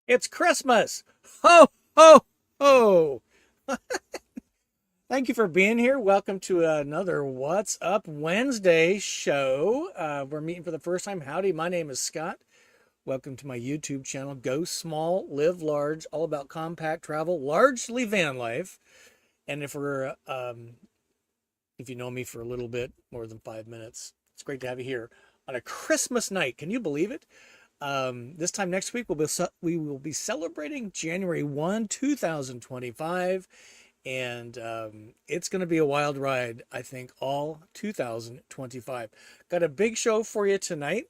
It's Christmas. Ho, ho, ho. Thank you for being here. Welcome to another What's Up Wednesday show. We're meeting for the first time. Howdy, my name is Scott. Welcome to my YouTube channel. Go small, live large, all about compact travel, largely van life. And if you know me for a little bit, more than 5 minutes, it's great to have you here on a Christmas night. Can you believe it? This time next week, we will be celebrating January 1, 2025, and it's going to be a wild ride, I think, all 2025. Got a big show for you tonight,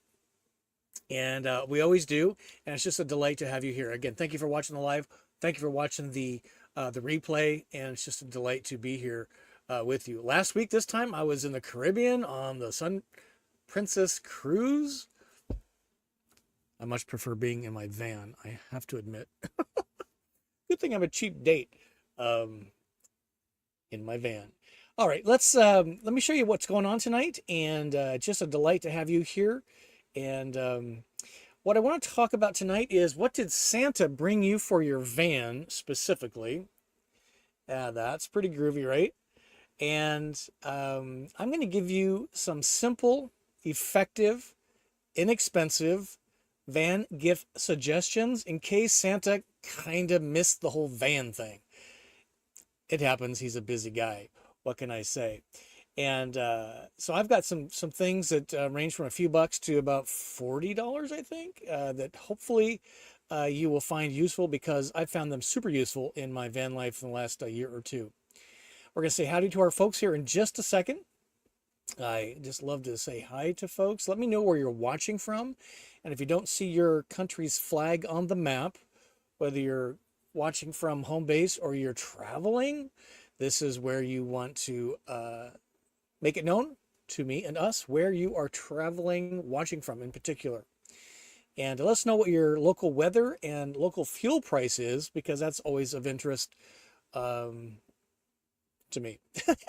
and we always do, and it's just a delight to have you here. Again, thank you for watching the live. Thank you for watching the replay, and it's just a delight to be here with you. Last week, this time, I was in the Caribbean on the Sun Princess cruise. I much prefer being in my van, I have to admit. Good thing I'm a cheap date in my van. All right, let me show you what's going on tonight, and just a delight to have you here. And what I want to talk about tonight is, what did Santa bring you for your van specifically? That's pretty groovy, right? And I'm going to give you some simple, effective, inexpensive van gift suggestions in case Santa kind of missed the whole van thing. It happens. He's a busy guy. What can I say? And so I've got some things that range from a few bucks to about $40, I think, that hopefully you will find useful, because I've found them super useful in my van life in the last year or two. We're going to say howdy to our folks here in just a second. I just love to say hi to folks. Let me know where you're watching from. And if you don't see your country's flag on the map, whether you're watching from home base or you're traveling, this is where you want to make it known to me and us where you are traveling, watching from in particular. And let us know what your local weather and local fuel price is, because that's always of interest to me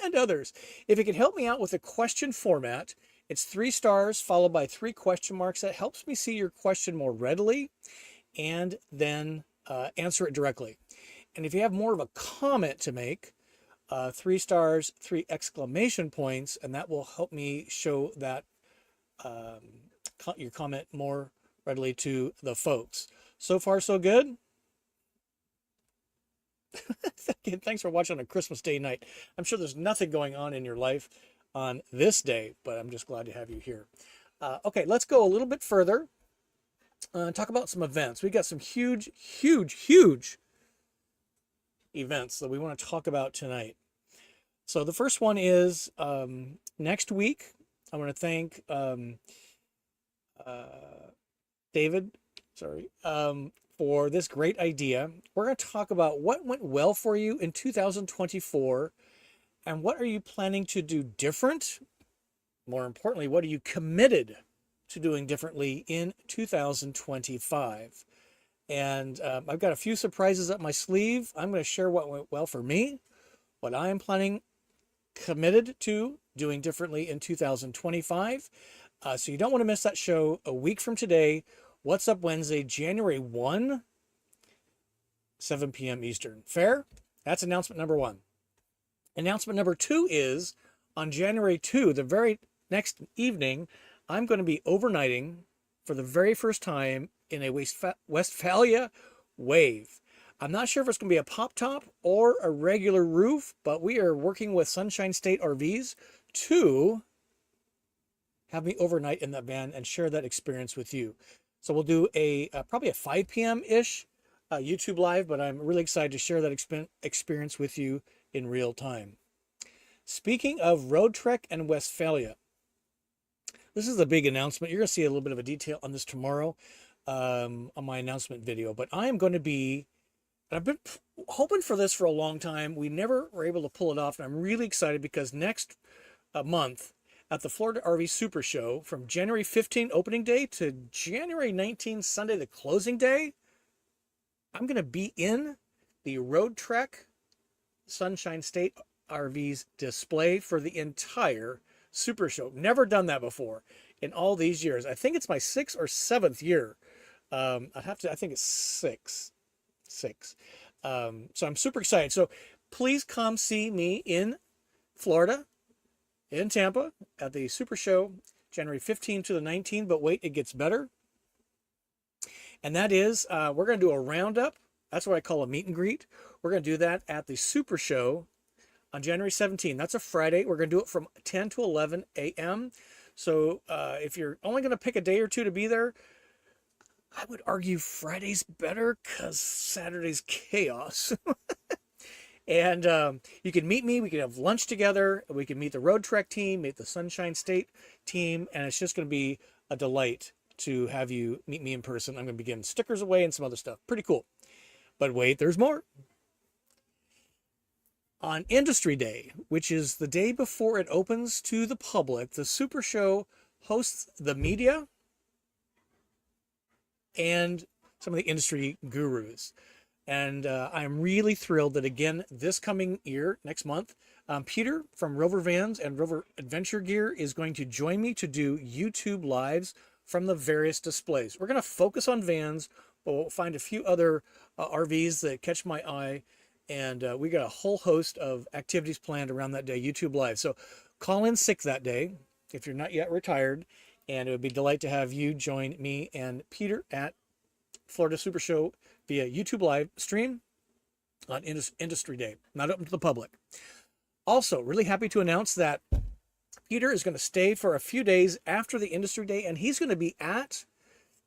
and others. If you can help me out with a question format, it's 3 stars followed by 3 question marks. That helps me see your question more readily and then answer it directly. And if you have more of a comment to make, 3 stars, 3 exclamation points, and that will help me show that your comment more readily to the folks. So far, so good. Thanks for watching on a Christmas Day night. I'm sure there's nothing going on in your life on this day, but I'm just glad to have you here. Okay, let's go a little bit further. Talk about some events. We got some huge events that we want to talk about tonight. So the first one is next week. I want to thank David, for this great idea. We're going to talk about what went well for you in 2024, and what are you planning to do different? More importantly, what are you committed to doing differently in 2025? And I've got a few surprises up my sleeve. I'm going to share what went well for me, what I am planning, committed to doing differently in 2025. So you don't want to miss that show a week from today. What's Up Wednesday, January 1, 7 p.m. Eastern. Fair? That's announcement number 1. Announcement number 2 is on January 2, the very next evening, I'm going to be overnighting for the very first time in a Westphalia Wave. I'm not sure if it's going to be a pop top or a regular roof, but we are working with Sunshine State RVs to have me overnight in that van and share that experience with you. So we'll do probably a 5 p.m.-ish YouTube live, but I'm really excited to share that experience with you in real time. Speaking of Road Trek and Westphalia, this is a big announcement. You're going to see a little bit of a detail on this tomorrow on my announcement video, but I am going to be, and I've been hoping for this for a long time. We never were able to pull it off, and I'm really excited because next month, at the Florida RV Super Show, from January 15 opening day to January 19 Sunday, the closing day, I'm going to be in the Road Trek Sunshine State RVs display for the entire Super Show. Never done that before in all these years. I think it's my 6th or 7th year I think it's six. So I'm super excited. So please come see me in Florida, in Tampa, at the Super Show, January 15th to the 19th. But wait, it gets better. And that is, we're going to do a roundup. That's what I call a meet and greet. We're going to do that at the Super Show on January 17th. That's a Friday. We're going to do it from 10 to 11 a.m. So if you're only going to pick a day or two to be there, I would argue Friday's better because Saturday's chaos. And you can meet me. We can have lunch together. We can meet the Road Trek team, meet the Sunshine State team, and it's just going to be a delight to have you meet me in person. I'm going to be giving stickers away and some other stuff. Pretty cool. But wait, there's more. On Industry Day, which is the day before it opens to the public, the Super Show hosts the media and some of the industry gurus. And I'm really thrilled that, again, this coming year, next month, Peter from Rover Vans and Rover Adventure Gear is going to join me to do YouTube Lives from the various displays. We're going to focus on vans, but we'll find a few other RVs that catch my eye. And we got a whole host of activities planned around that day, YouTube Live. So call in sick that day if you're not yet retired. And it would be a delight to have you join me and Peter at Florida Super Show via YouTube Live stream on Industry Day, not open to the public. Also, really happy to announce that Peter is going to stay for a few days after the Industry Day, and he's going to be at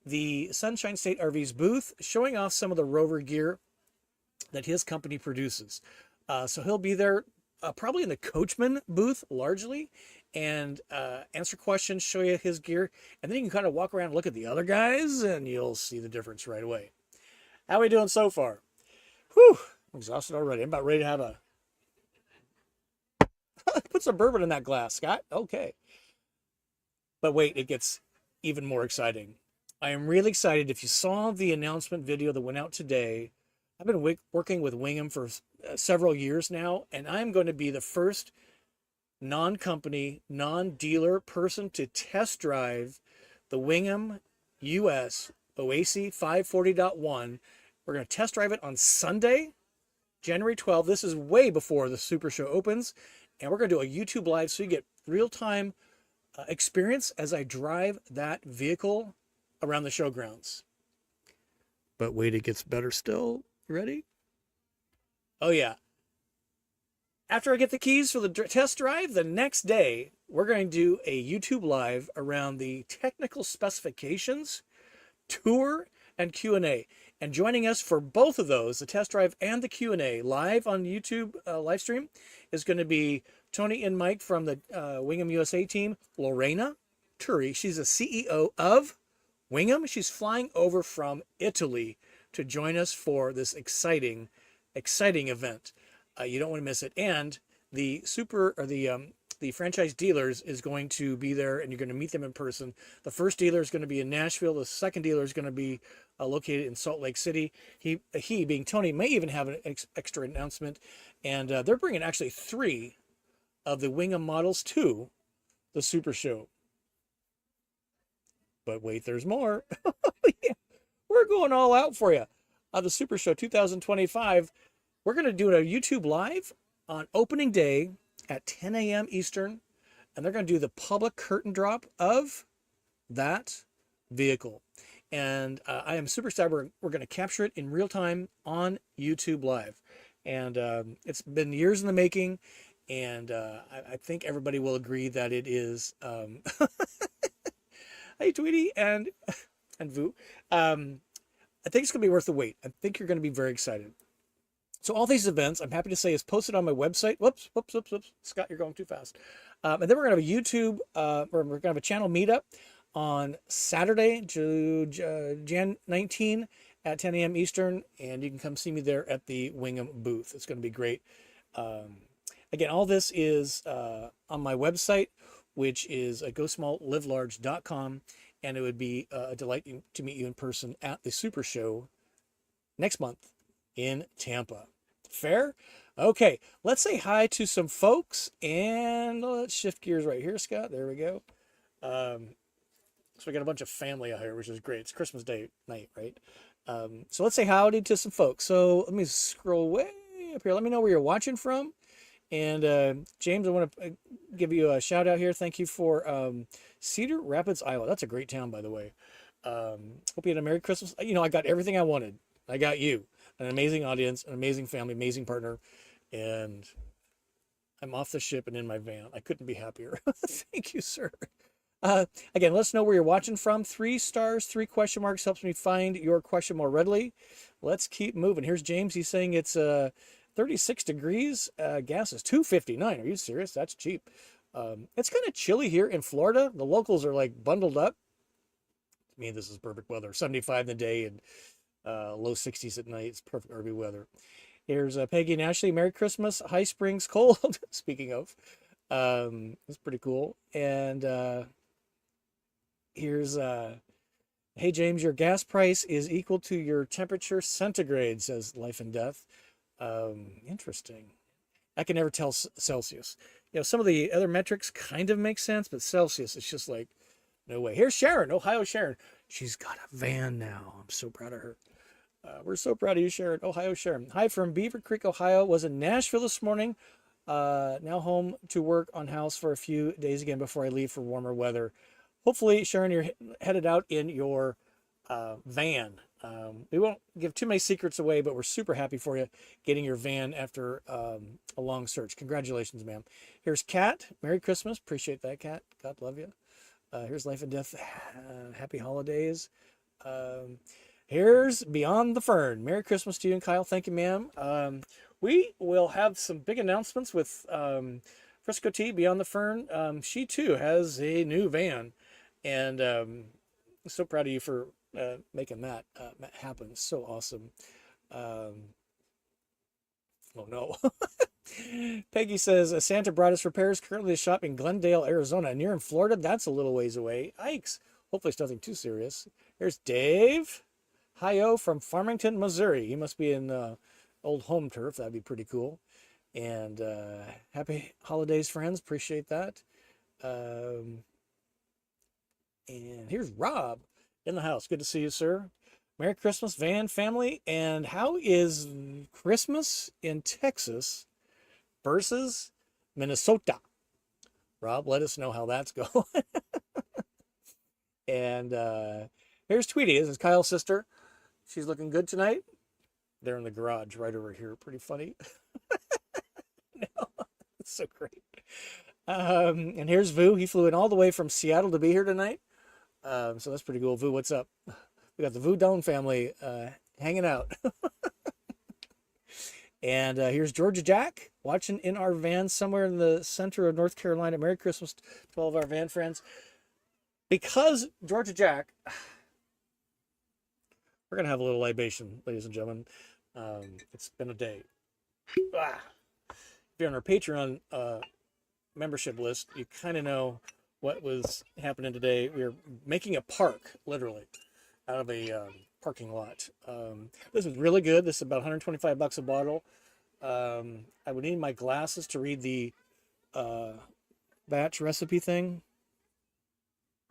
the Sunshine State RV's booth showing off some of the Rover gear that his company produces. So he'll be there probably in the Coachman booth largely, and answer questions, show you his gear, and then you can kind of walk around and look at the other guys, and you'll see the difference right away. How are we doing so far? Whew, I'm exhausted already. I'm about ready to have a... Put some bourbon in that glass, Scott. Okay. But wait, it gets even more exciting. I am really excited. If you saw the announcement video that went out today, I've been working with Wingham for several years now, and I'm going to be the first non-company, non-dealer person to test drive the Wingham US OASI 540.1. We're going to test drive it on Sunday, January 12th. This is way before the Super Show opens, and we're going to do a YouTube Live so you get real-time experience as I drive that vehicle around the showgrounds. But wait, it gets better still. You ready? Oh, yeah. After I get the keys for the test drive, the next day, we're going to do a YouTube Live around the technical specifications, tour, and Q&A. And joining us for both of those, the test drive and the Q&A, live on YouTube live stream, is going to be Tony and Mike from the Wingham USA team, Lorena Turi. She's the CEO of Wingham. She's flying over from Italy to join us for this exciting event. You don't want to miss it. And the franchise dealers is going to be there, and you're going to meet them in person. The first dealer is going to be in Nashville. The second dealer is going to be located in Salt Lake City. He being Tony, may even have an extra announcement. And they're bringing actually 3 of the Wingham models to the Super Show. But wait, there's more. Yeah, we're going all out for you. The Super Show 2025. We're going to do a YouTube Live on opening day at 10 a.m. Eastern, and they're going to do the public curtain drop of that vehicle. And I am super excited. We're going to capture it in real time on YouTube Live. And it's been years in the making, and I think everybody will agree that it is... Hey, Tweety and Vu. I think it's going to be worth the wait. I think you're going to be very excited. So all these events, I'm happy to say, is posted on my website. Whoops. Scott, you're going too fast. And then we're going to have a YouTube, or we're going to have a channel meetup on Saturday, Jan 19 at 10 a.m. Eastern. And you can come see me there at the Wingham booth. It's going to be great. Again, all this is on my website, which is GoSmallLiveLarge.com. And it would be a delight to meet you in person at the Super Show next month in Tampa. Fair? Okay, let's say hi to some folks, and let's shift gears right here, Scott. There we go. So we got a bunch of family out here, which is great. It's Christmas Day night, right? So let's say howdy to some folks. So let me scroll way up here. Let me know where you're watching from. And James, I want to give you a shout out here. Thank you for Cedar Rapids, Iowa. That's a great town, by the way. Hope you had a Merry Christmas. You know, I got everything I wanted. I got you, an amazing audience, an amazing family, amazing partner, and I'm off the ship and in my van. I couldn't be happier. Thank you, sir. Again, let us know where you're watching from. 3 stars, 3 question marks helps me find your question more readily. Let's keep moving. Here's James. He's saying it's 36 degrees. Gas is $2.59. Are you serious? That's cheap. It's kind of chilly here in Florida. The locals are like bundled up. To me, this is perfect weather. 75 in the day and low 60s at night. It's perfect RV weather. Here's Peggy and Ashley. Merry Christmas. High Springs cold. Speaking of, it's pretty cool. And here's hey James, your gas price is equal to your temperature centigrade, says Life and Death. Interesting. I can never tell Celsius. You know, some of the other metrics kind of make sense, but Celsius, it's just like, no way. Here's Sharon, Ohio Sharon. She's got a van now. I'm so proud of her. We're so proud of you, Sharon. Ohio Sharon. Hi from Beaver Creek, Ohio. Was in Nashville this morning. Now home to work on house for a few days again before I leave for warmer weather. Hopefully, Sharon, you're headed out in your van. We won't give too many secrets away, but we're super happy for you getting your van after a long search. Congratulations, ma'am. Here's Kat. Merry Christmas. Appreciate that, Kat. God love you. Here's Life and Death. Happy holidays. Here's Beyond the Fern. Merry Christmas to you and Kyle. Thank you, ma'am. We will have some big announcements with Frisco T, Beyond the Fern. She, too, has a new van. And I'm so proud of you for making that happen. So awesome. Oh, no. Peggy says, Santa brought us repairs. Currently a shop in Glendale, Arizona. And you're in Florida? That's a little ways away. Yikes. Hopefully it's nothing too serious. Here's Dave. Hi-yo from Farmington, Missouri. He must be in old home turf. That'd be pretty cool. And happy holidays, friends. Appreciate that. And here's Rob in the house. Good to see you, sir. Merry Christmas, van family. And how is Christmas in Texas versus Minnesota? Rob, let us know how that's going. And here's Tweety. This is Kyle's sister. She's looking good tonight. They're in the garage right over here. Pretty funny. No, it's so great. And here's Vu. He flew in all the way from Seattle to be here tonight. So that's pretty cool. Vu, what's up? We got the Vu Doan family hanging out. And here's Georgia Jack watching in our van somewhere in the center of North Carolina. Merry Christmas to all of our van friends. Because Georgia Jack, we're going to have a little libation, ladies and gentlemen. It's been a day. If you're on our Patreon membership list, you kind of know what was happening today. We were making a park, literally, out of a parking lot. This is really good. This is about 125 bucks a bottle. I would need my glasses to read the batch recipe thing.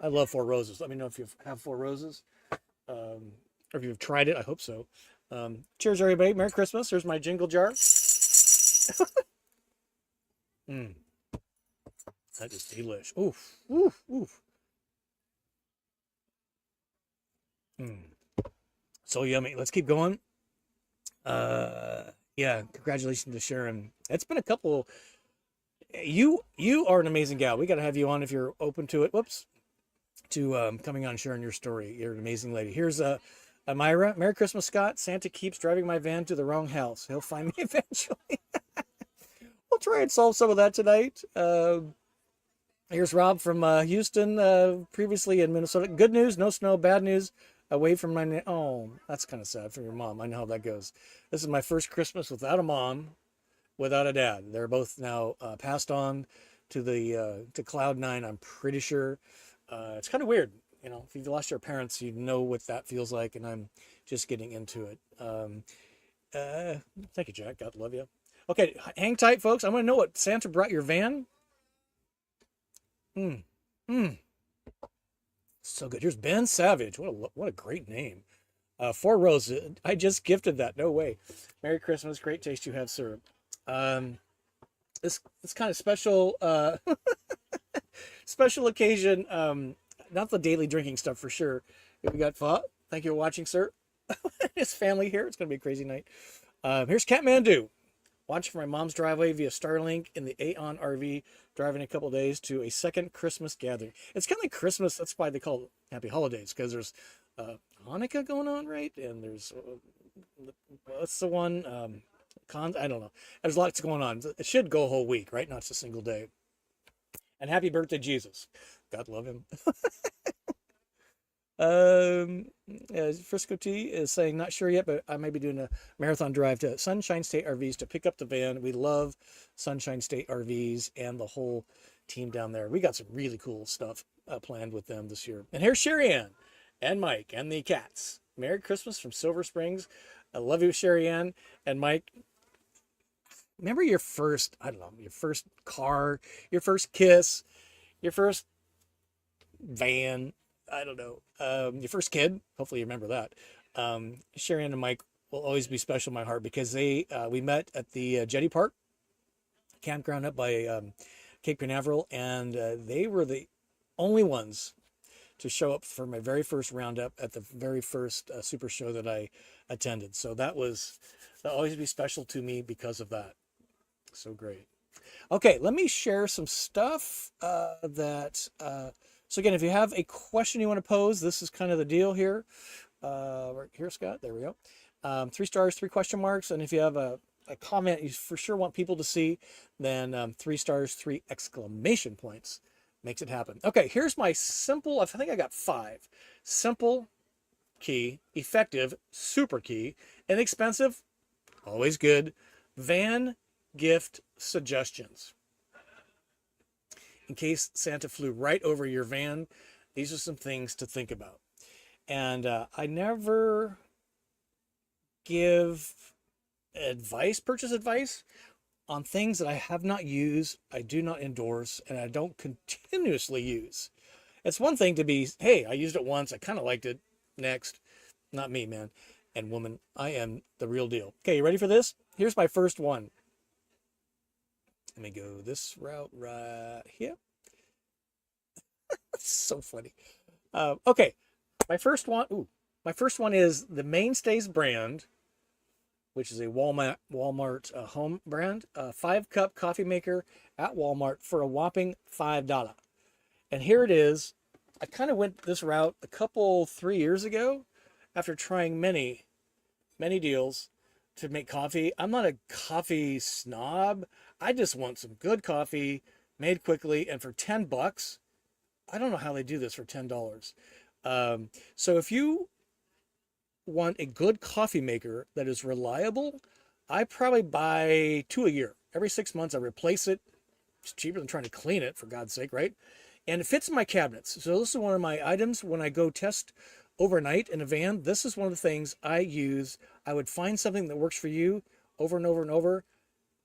I love Four Roses. Let me know if you have Four Roses. Or if you've tried it. I hope so. Cheers, everybody. Merry Christmas. Here's my Jingle Jar. That is delish. Oof, oof, oof. So yummy. Let's keep going. Yeah, congratulations to Sharon. It's been a couple. You are an amazing gal. We got to have you on if you're open to it. Whoops. To coming on, sharing your story. You're an amazing lady. Here's Amira. Merry Christmas, Scott. Santa keeps driving my van to the wrong house. He'll find me eventually. We'll try and solve some of that tonight. Here's Rob from Houston, previously in Minnesota. Good news, no snow. Bad news, away from my... Oh, that's kind of sad for your mom. I know how that goes. This is my first Christmas without a mom, without a dad. They're both now passed on to the to Cloud 9, I'm pretty sure. It's kind of weird. You know, if you've lost your parents, you know what that feels like, and I'm just getting into it. Thank you, Jack. God love you. Okay, hang tight, folks. I want to know what Santa brought your van. So good. Here's Ben Savage. What a great name. 4 rows. I just gifted that. No way. Merry Christmas. Great taste you have, sir. Um, this kind of special special occasion. Not the daily drinking stuff for sure. We got thank you for watching, sir. His family here. It's gonna be a crazy night. Here's Kathmandu. Watching from my mom's driveway via Starlink in the Aon RV, driving a couple days to a second Christmas gathering. It's kind of like Christmas. That's why they call it Happy Holidays, because there's Hanukkah going on, right? And there's what's the one? I don't know. There's lots going on. It should go a whole week, right? Not just a single day. And happy birthday, Jesus. God love him. Frisco T is saying, not sure yet, but I may be doing a marathon drive to Sunshine State RVs to pick up the van. We love Sunshine State RVs and the whole team down there. We got some really cool stuff planned with them this year. And here's Sherry Ann and Mike and the cats. Merry Christmas from Silver Springs. I love you, Sherry Ann and Mike. Remember your first, I don't know, your first car, your first kiss, your first van, I don't know, your first kid. Hopefully you remember that. Sherry Ann and Mike will always be special in my heart because we met at the Jetty Park campground up by Cape Canaveral, and they were the only ones to show up for my very first roundup at the very first super show that I attended. So that'll always be special to me because of that. So great. Okay, let me share some stuff so again, if you have a question you want to pose, this is kind of the deal here. Right here, Scott, there we go. 3 stars, 3 question marks. And if you have a comment you for sure want people to see, then 3 stars, 3 exclamation points makes it happen. Okay, here's my simple, I think I got 5. Simple key, effective, super key, inexpensive, always good, van gift suggestions. In case Santa flew right over your van, these are some things to think about. And I never give purchase advice on things that I have not used, I do not endorse, and I don't continuously use. It's one thing to be, hey, I used it once, I kind of liked it, next. Not me, man and woman. I am the real deal. Okay, you ready for this? Here's my first one. Let me go this route right here. So funny. Okay, my first one is the Mainstays brand, which is a Walmart home brand, 5-cup coffee maker at Walmart for a whopping $5. And here it is. I kind of went this route 3 years ago after trying many deals to make coffee. I'm not a coffee snob. I just want some good coffee made quickly, and for $10, I don't know how they do this for $10. So if you want a good coffee maker that is reliable, I probably buy 2 a year. Every 6 months I replace it. It's cheaper than trying to clean it, for God's sake, right? And it fits in my cabinets. So this is one of my items when I go test overnight in a van. This is one of the things I use. I would find something that works for you over and over and over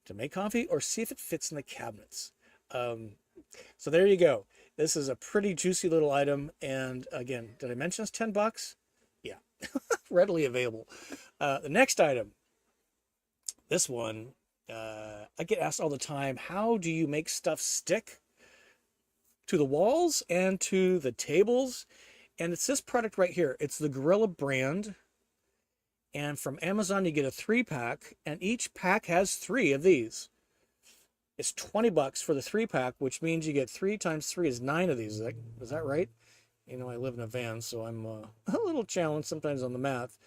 to make coffee, or see if it fits in the cabinets. So there you go. This is a pretty juicy little item. And again, did I mention it's $10? Yeah, readily available. The next item, this one, I get asked all the time, how do you make stuff stick to the walls and to the tables? And it's this product right here. It's the Gorilla brand. And from Amazon, you get a 3-pack, and each pack has 3 of these. It's $20 for the 3-pack, which means you get 3 times 3 is 9 of these. Is that right? You know, I live in a van, so I'm a little challenged sometimes on the math.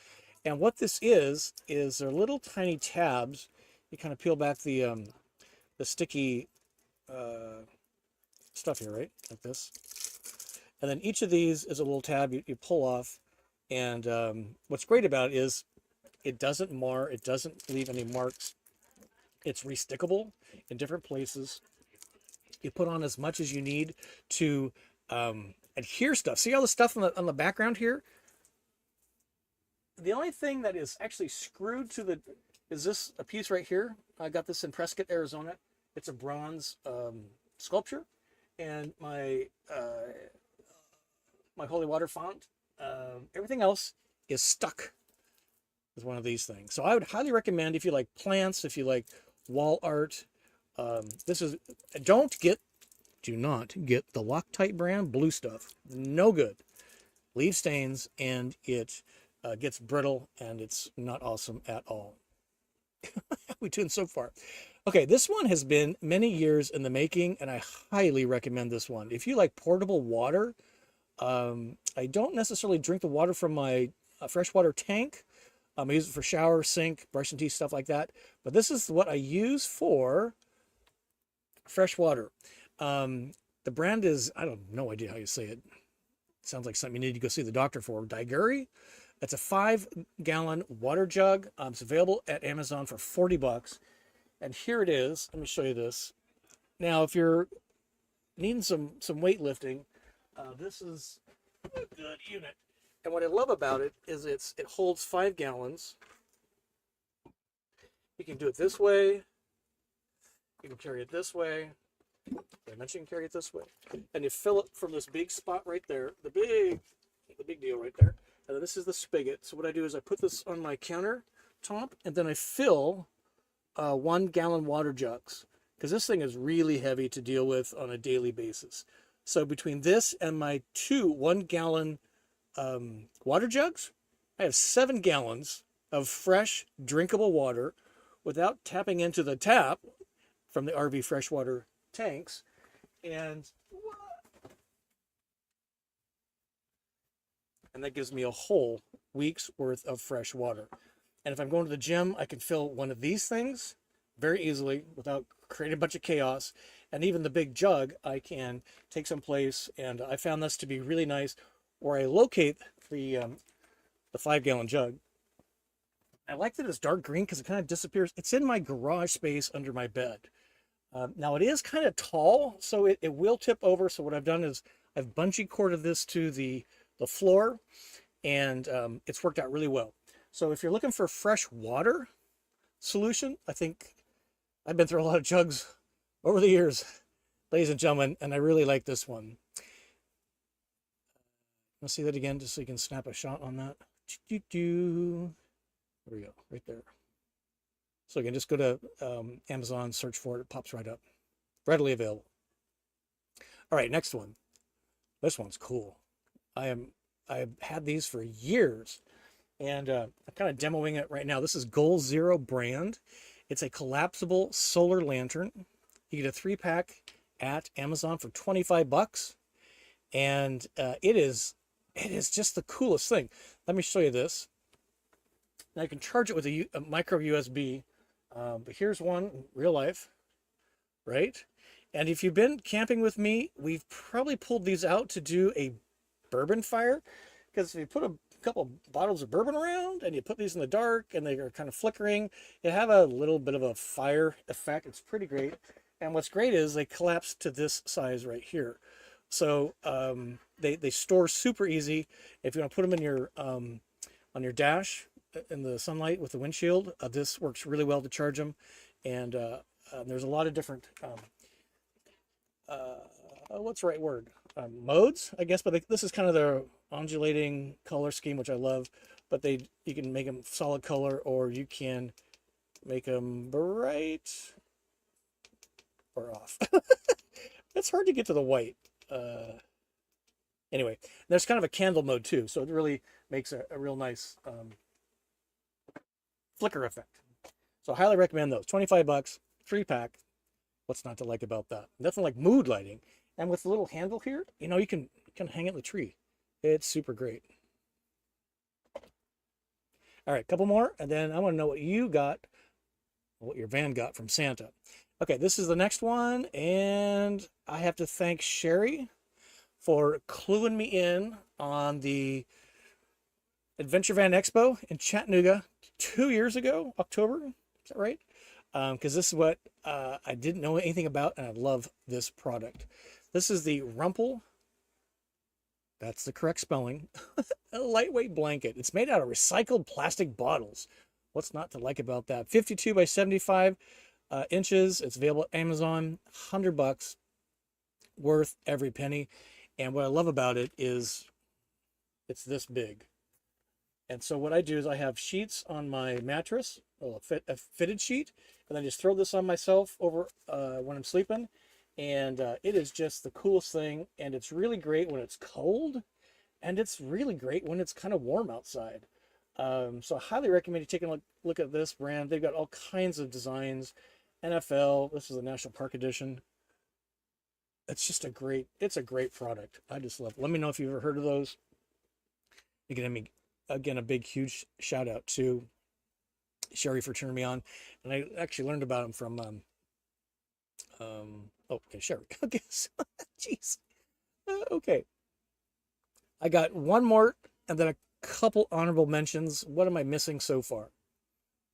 And what this is they're little tiny tabs. You kind of peel back the sticky stuff here, right? Like this. And then each of these is a little tab you pull off. And what's great about it is it doesn't mar, it doesn't leave any marks. It's restickable in different places. You put on as much as you need to adhere stuff. See all the stuff on the background here? The only thing that is actually screwed to is this a piece right here. I got this in Prescott, Arizona. It's a bronze sculpture. And my my holy water font. Everything else is stuck with one of these things. So I would highly recommend, if you like plants, if you like wall art, this is, do not get the Loctite brand blue stuff. No good. Leave stains, and it gets brittle, and it's not awesome at all. How we doing so far? Okay, this one has been many years in the making, and I highly recommend this one. If you like portable water, I don't necessarily drink the water from my freshwater tank. I use it for shower, sink, brushing teeth, stuff like that. But this is what I use for fresh water. The brand is, I don't no idea how you say it. Sounds like something you need to go see the doctor for. Daiguri. It's a 5-gallon water jug. It's available at Amazon for 40 bucks. And here it is. Let me show you this. Now, if you're needing some weightlifting, this is a good unit. And what I love about it is it holds 5 gallons. You can do it this way. You can carry it this way. I mentioned you can carry it this way. And you fill it from this big spot right there. The big deal right there. And then this is the spigot. So what I do is I put this on my countertop, and then I fill 1-gallon water jugs, because this thing is really heavy to deal with on a daily basis. So between this and my 2 1-gallon water jugs, I have 7 gallons of fresh drinkable water without tapping into the tap from the RV freshwater tanks. And that gives me a whole week's worth of fresh water. And if I'm going to the gym, I can fill one of these things very easily without creating a bunch of chaos. And even the big jug, I can take someplace, and I found this to be really nice, where I locate the 5-gallon jug. I like that it's dark green because it kind of disappears. It's in my garage space under my bed. Now it is kind of tall, so it will tip over. So what I've done is I've bungee corded this to the floor, and it's worked out really well. So if you're looking for a fresh water solution, I think I've been through a lot of jugs over the years, ladies and gentlemen, and I really like this one. Let's see that again, just so you can snap a shot on that. There we go, right there. So you can just go to Amazon, search for it, it pops right up. Readily available. All right, next one. This one's cool. I've had these for years, and I'm kind of demoing it right now. This is Goal Zero brand. It's a collapsible solar lantern. You get a 3-pack at Amazon for 25 bucks, and it is just the coolest thing. Let me show you this. Now you can charge it with a micro USB, but here's one in real life, right? And if you've been camping with me, we've probably pulled these out to do a bourbon fire, because if you put a couple bottles of bourbon around and you put these in the dark and they are kind of flickering, you have a little bit of a fire effect. It's pretty great. And what's great is they collapse to this size right here. So they store super easy. If you want to put them in your on your dash in the sunlight with the windshield, this works really well to charge them. And there's a lot of different what's the right word? Modes, I guess, but this is kind of their undulating color scheme, which I love. But you can make them solid color, or you can make them bright or off. It's hard to get to the white. Anyway, there's kind of a candle mode too, so it really makes a real nice flicker effect. So I highly recommend those. 25 bucks, 3-pack. What's not to like about that? Nothing like mood lighting. And with the little handle here, you can hang it in the tree. It's super great. All right, a couple more, and then I want to know what you got, what your van got from Santa. Okay, this is the next one, and I have to thank Sherry for cluing me in on the Adventure Van Expo in Chattanooga 2 years ago, October. Is that right? Because this is what I didn't know anything about, and I love this product. This is the Rumple, that's the correct spelling, a lightweight blanket. It's made out of recycled plastic bottles. What's not to like about that? 52 by 75 inches. It's available at Amazon. 100 bucks, worth every penny. And what I love about it is It's this big. And so what I do is I have sheets on my mattress, a fitted sheet, and I just throw this on myself over when I'm sleeping. And it is just the coolest thing. And it's really great when it's cold, and it's really great when it's kind of warm outside. So I highly recommend you taking a look at this brand. They've got all kinds of designs. NFL, this is the National Park Edition. It's just it's a great product. I just love it. Let me know if you've ever heard of those. You can have me, again, a big, huge shout out to Sherry for turning me on. And I actually learned about them from, oh, okay, Sherry. Okay, so, jeez. Okay. I got one more and then a couple honorable mentions. What am I missing so far?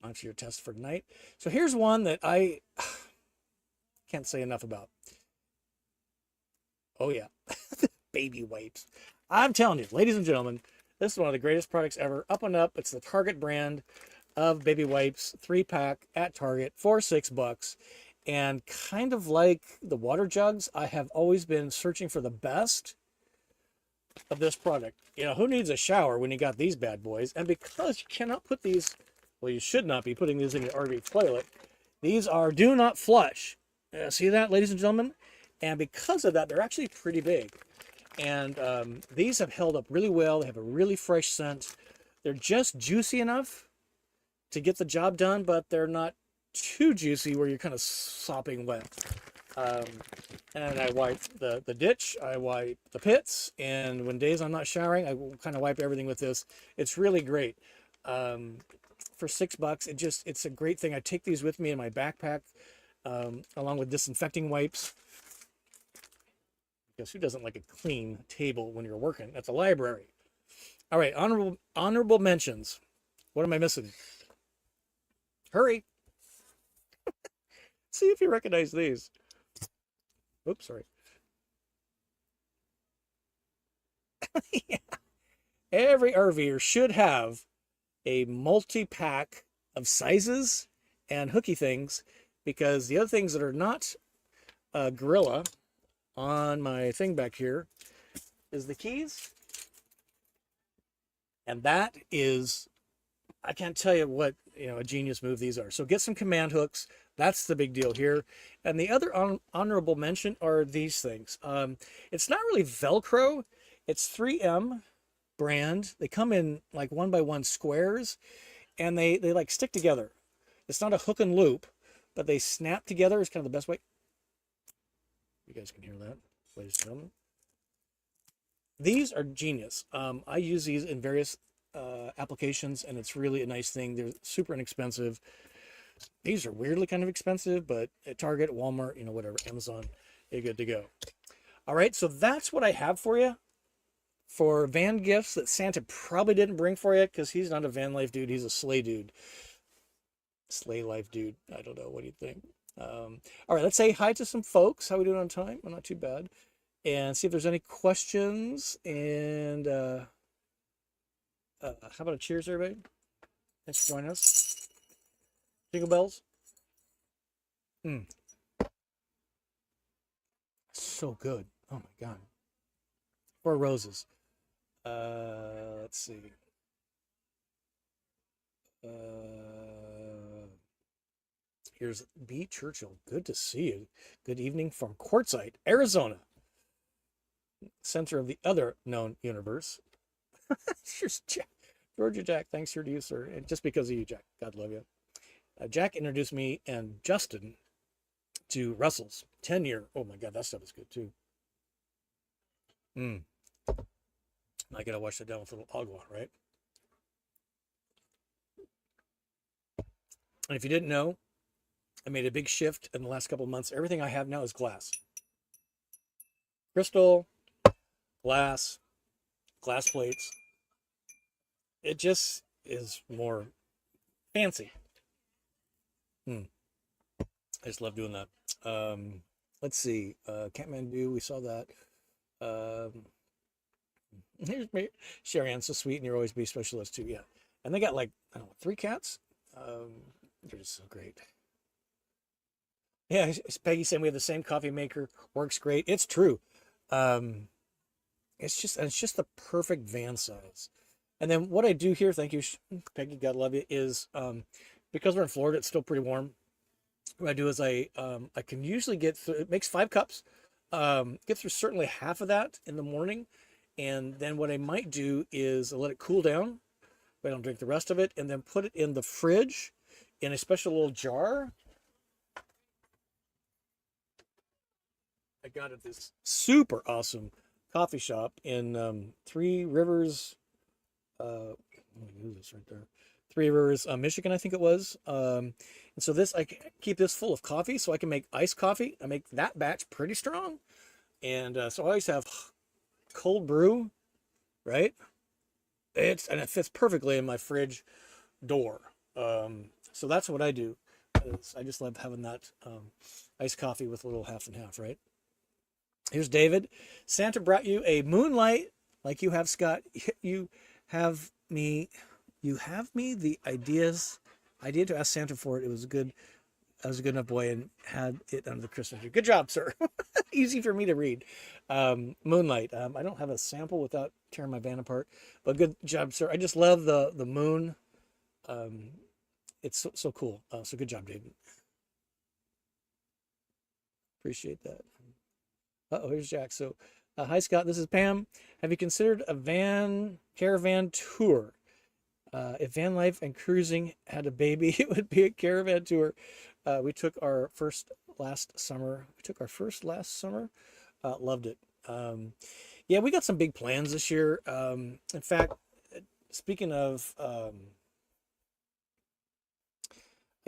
Onto your test for tonight. So here's one that I can't say enough about. Oh, yeah. Baby wipes. I'm telling you, ladies and gentlemen, this is one of the greatest products ever. Up and Up. It's the Target brand of baby wipes, 3-pack at Target for $6. And kind of like the water jugs, I have always been searching for the best of this product. You know, who needs a shower when you got these bad boys? And because you cannot put these, well, you should not be putting these in your RV toilet. These are do not flush. See that, ladies and gentlemen? And because of that, they're actually pretty big. And these have held up really well. They have a really fresh scent. They're just juicy enough to get the job done, but they're not too juicy where you're kind of sopping wet. And I wipe the ditch, I wipe the pits, and when days I'm not showering, I will kind of wipe everything with this. It's really great. For $6, it's a great thing. I take these with me in my backpack, along with disinfecting wipes. Because who doesn't like a clean table when you're working at the library? All right, honorable mentions. What am I missing? Hurry. See if you recognize these. Oops, sorry. Yeah. Every RVer should have a multi-pack of sizes and hooky things, because the other things that are not Gorilla on my thing back here is the keys. And that is, I can't tell you what, a genius move these are. So get some command hooks. That's the big deal here. And the other honorable mention are these things. It's not really Velcro. It's 3M brand. They come in like 1x1 squares, and they like stick together. It's not a hook and loop, but they snap together. Is kind of the best way. You guys can hear that, ladies and gentlemen. These are genius. I use these in various applications, and it's really a nice thing. They're super inexpensive. These are weirdly kind of expensive, but at Target, Walmart, whatever, Amazon, you're good to go. All right, so that's what I have for you for van gifts that Santa probably didn't bring for you, because he's not a van life dude. He's a sleigh dude. Sleigh life dude. I don't know. What do you think? All right, let's say hi to some folks. How are we doing on time? Well, not too bad. And see if there's any questions. And how about a cheers, everybody? Thanks for joining us. Jingle bells. So good. Oh my God. 4 roses. Let's see. Here's B. Churchill. Good to see you. Good evening from Quartzsite, Arizona. Center of the other known universe. Here's Jack. Georgia Jack, thanks here to you, sir. And just because of you, Jack. God love you. Jack introduced me and Justin to Russell's 10-year. Oh my God, that stuff is good too. I gotta wash that down with a little agua, right? And if you didn't know, I made a big shift in the last couple of months. Everything I have now is glass. Crystal, glass plates. It just is more fancy. I just love doing that. Let's see. Kathmandu, we saw that. Here's me. Sherry Ann's so sweet, and you'll always be a specialist too. Yeah. And they got like, I don't know, 3 cats. They're just so great. Yeah, Peggy saying we have the same coffee maker. Works great. It's true. It's just the perfect van size. And then what I do here, thank you, Peggy, God love you, is because we're in Florida, it's still pretty warm. What I do is I can usually get through. It makes 5 cups. Get through certainly half of that in the morning, and then what I might do is let it cool down. But I don't drink the rest of it, and then put it in the fridge in a special little jar. I got at this super awesome coffee shop in Three Rivers. Use this right there. Three Rivers, Michigan, I think it was. And so this, I keep this full of coffee, so I can make iced coffee. I make that batch pretty strong, and so I always have cold brew, right? It fits perfectly in my fridge door. So that's what I do. I just love having that iced coffee with a little half and half, right? Here's David. Santa brought you a Moonlight, like you have, Scott. You have me. You have me the idea to ask Santa for it. It was good. I was a good enough boy and had it under the Christmas tree. Good job, sir. Easy for me to read. Moonlight. I don't have a sample without tearing my van apart, but good job, sir. I just love the moon. It's so cool. So good job, David. Appreciate that. Oh, here's Jack. So, hi Scott. This is Pam. Have you considered a caravan tour? If van life and cruising had a baby, it would be a caravan tour. We took our first last summer. Loved it. Yeah, we got some big plans this year. In fact, speaking of, I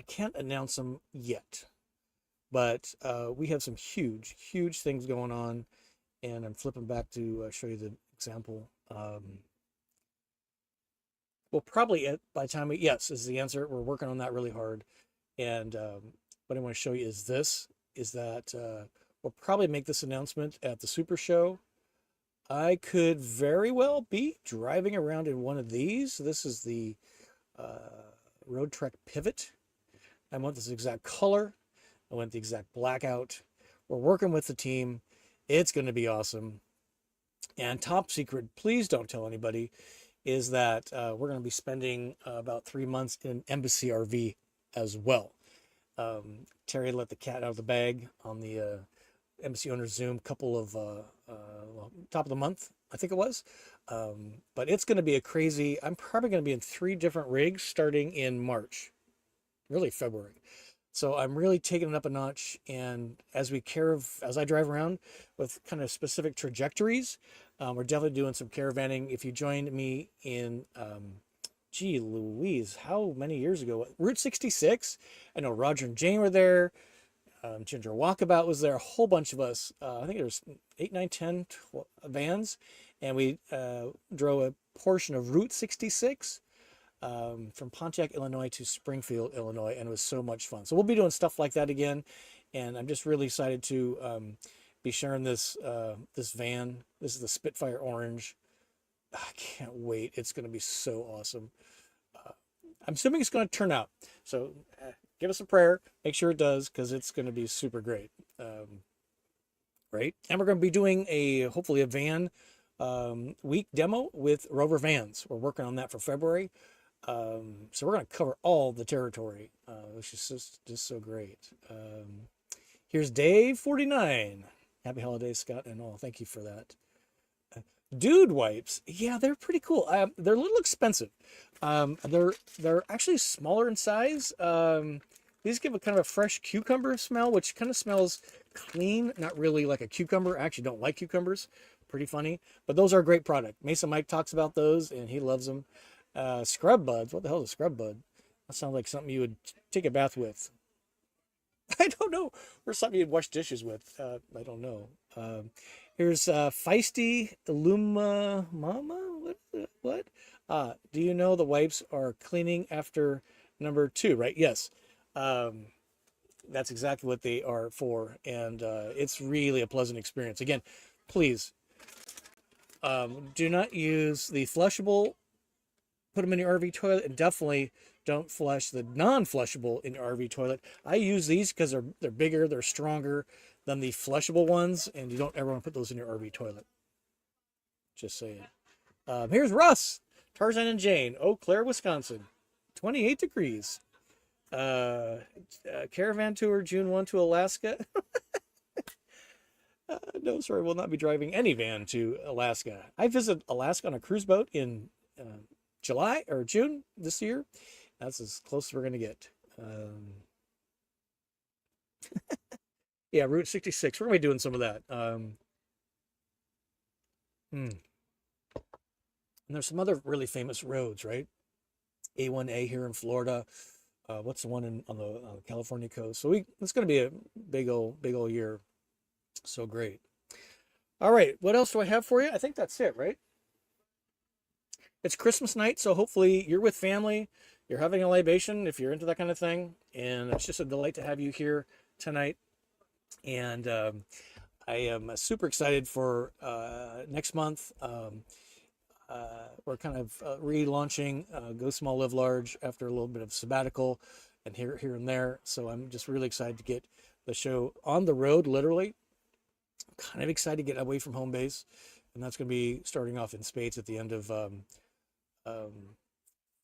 can't announce them yet, but we have some huge things going on, and I'm flipping back to show you the example. Well, probably by the time yes is the answer. We're working on that really hard, and what I want to show you is that we'll probably make this announcement at the Super Show. I could very well be driving around in one of these. This is the Road Trek Pivot. I want this exact color. I want the exact blackout. We're working with the team. It's going to be awesome. And top secret, please don't tell anybody, is that we're going to be spending about 3 months in an Embassy RV as well. Terry let the cat out of the bag on the Embassy Owner Zoom couple of top of the month, I think it was. But it's going to be a crazy. I'm probably going to be in 3 different rigs starting in March, really February. So I'm really taking it up a notch. And as I drive around with kind of specific trajectories, we're definitely doing some caravanning. If you joined me in, gee Louise, how many years ago? Route 66. I know Roger and Jane were there. Ginger Walkabout was there. A whole bunch of us. I think there was 8, 9, 10 vans. And we drove a portion of Route 66 from Pontiac, Illinois to Springfield, Illinois. And it was so much fun. So we'll be doing stuff like that again. And I'm just really excited to be sharing this van. This is the Spitfire Orange. I can't wait. It's going to be so awesome. I'm assuming it's going to turn out. So give us a prayer. Make sure it does, because it's going to be super great. Right? And we're going to be doing hopefully a van week demo with Rover Vans. We're working on that for February. So we're going to cover all the territory, which is just so great. Here's Dave 49. Happy holidays, Scott and all. Thank you for that. Dude wipes. Yeah, they're pretty cool. They're a little expensive. They're actually smaller in size. These give a kind of a fresh cucumber smell, which kind of smells clean, not really like a cucumber. I actually don't like cucumbers. Pretty funny. But those are a great product. Mesa Mike talks about those, and he loves them. Scrub buds. What the hell is a scrub bud? That sounds like something you would take a bath with. I don't know. Or something you'd wash dishes with. I don't know. Here's Feisty Illuma Mama. What? Do you know the wipes are cleaning after number 2, right? Yes. That's exactly what they are for. And it's really a pleasant experience. Again, please do not use the flushable. Put them in your RV toilet, and definitely don't flush the non-flushable in your RV toilet. I use these because they're bigger, they're stronger than the flushable ones, and you don't ever want to put those in your RV toilet. Just saying. Here's Russ, Tarzan and Jane, Eau Claire, Wisconsin. 28 degrees. Caravan Tour, June 1 to Alaska. No, sorry, we'll not be driving any van to Alaska. I visited Alaska on a cruise boat in July or June this year. That's as close as we're going to get. Yeah, Route 66. We're going to be doing some of that. And there's some other really famous roads, right? A1A here in Florida. What's the one on the California coast? So it's going to be a big old year. So great. All right, what else do I have for you? I think that's it, right? It's Christmas night, so hopefully you're with family, you're having a libation if you're into that kind of thing, and it's just a delight to have you here tonight. And I am super excited for next month. We're kind of relaunching Go Small, Live Large after a little bit of sabbatical and here and there. So I'm just really excited to get the show on the road, literally. Kind of excited to get away from home base, and that's going to be starting off in spades at the end of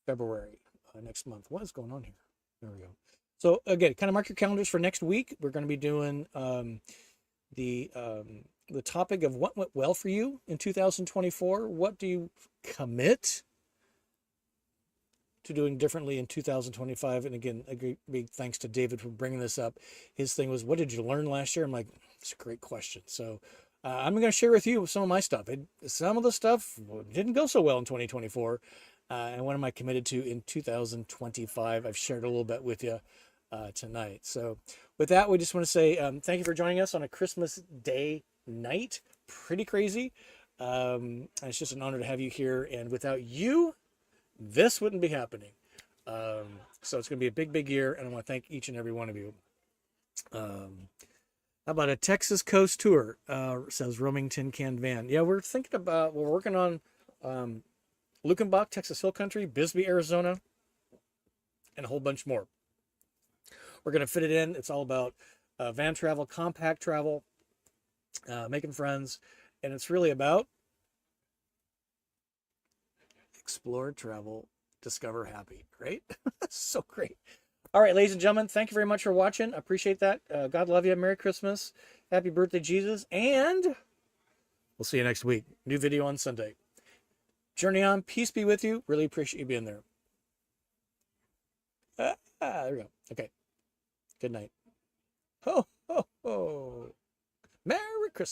February next month. What is going on here? There we go. So again, kind of mark your calendars for next week. We're going to be doing the topic of what went well for you in 2024. What do you commit to doing differently in 2025? And again, a great big thanks to David for bringing this up. His thing was, what did you learn last year? I'm like, it's a great question. So I'm going to share with you some of my stuff. Some of the stuff didn't go so well in 2024. And what am I committed to in 2025? I've shared a little bit with you tonight. So with that, we just want to say thank you for joining us on a Christmas Day night. Pretty crazy. And it's just an honor to have you here. And without you, this wouldn't be happening. So it's going to be a big year, and I want to thank each and every one of you. How about a Texas coast tour? Says roaming tin can van. Yeah, we're working on Lukenbach, Texas Hill Country, Bisbee, Arizona, and a whole bunch more. We're going to fit it in. It's all about van travel, compact travel, making friends, and it's really about explore, travel, discover, happy, right? So great. All right, ladies and gentlemen, thank you very much for watching. I appreciate that. God love you. Merry Christmas. Happy birthday, Jesus. And we'll see you next week. New video on Sunday. Journey on. Peace be with you. Really appreciate you being there. There we go. Okay. Good night. Oh.